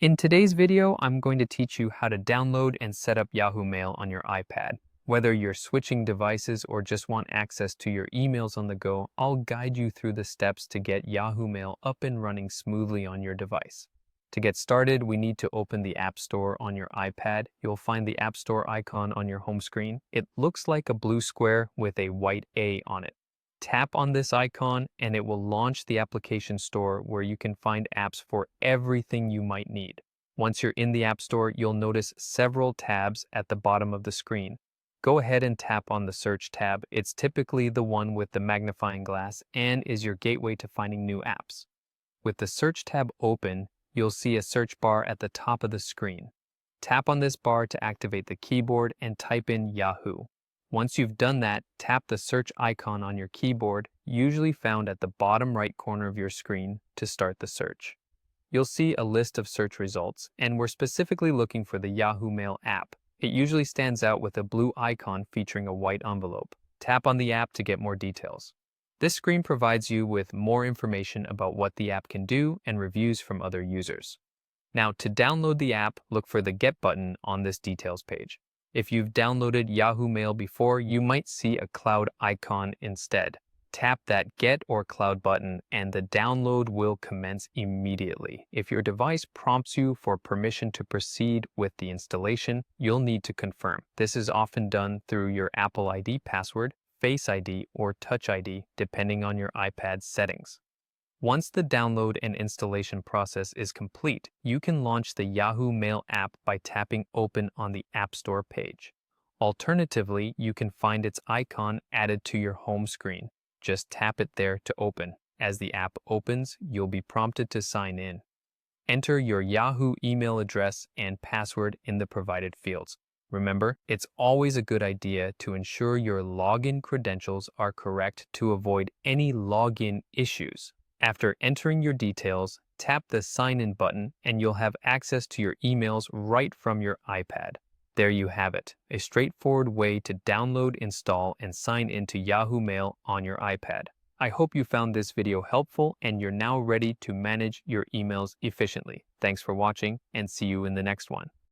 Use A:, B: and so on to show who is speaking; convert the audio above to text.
A: In today's video, I'm going to teach you how to download and set up Yahoo Mail on your iPad. Whether you're switching devices or just want access to your emails on the go, I'll guide you through the steps to get Yahoo Mail up and running smoothly on your device. To get started, we need to open the App Store on your iPad. You'll find the App Store icon on your home screen. It looks like a blue square with a white A on it. Tap on this icon and it will launch the application store where you can find apps for everything you might need. Once you're in the App Store, you'll notice several tabs at the bottom of the screen. Go ahead and tap on the Search tab. It's typically the one with the magnifying glass and is your gateway to finding new apps. With the Search tab open, you'll see a search bar at the top of the screen. Tap on this bar to activate the keyboard and type in Yahoo. Once you've done that, tap the search icon on your keyboard, usually found at the bottom right corner of your screen, to start the search. You'll see a list of search results, and we're specifically looking for the Yahoo Mail app. It usually stands out with a blue icon featuring a white envelope. Tap on the app to get more details. This screen provides you with more information about what the app can do and reviews from other users. Now, to download the app, look for the Get button on this details page. If you've downloaded Yahoo Mail before, you might see a cloud icon instead. Tap that Get or Cloud button and the download will commence immediately. If your device prompts you for permission to proceed with the installation, you'll need to confirm. This is often done through your Apple ID password, Face ID, or Touch ID, depending on your iPad's settings. Once the download and installation process is complete, you can launch the Yahoo Mail app by tapping Open on the App Store page. Alternatively, you can find its icon added to your home screen. Just tap it there to open. As the app opens, you'll be prompted to sign in. Enter your Yahoo email address and password in the provided fields. Remember, it's always a good idea to ensure your login credentials are correct to avoid any login issues. After entering your details, tap the Sign In button and you'll have access to your emails right from your iPad. There you have it, a straightforward way to download, install, and sign into Yahoo Mail on your iPad. I hope you found this video helpful and you're now ready to manage your emails efficiently. Thanks for watching and see you in the next one.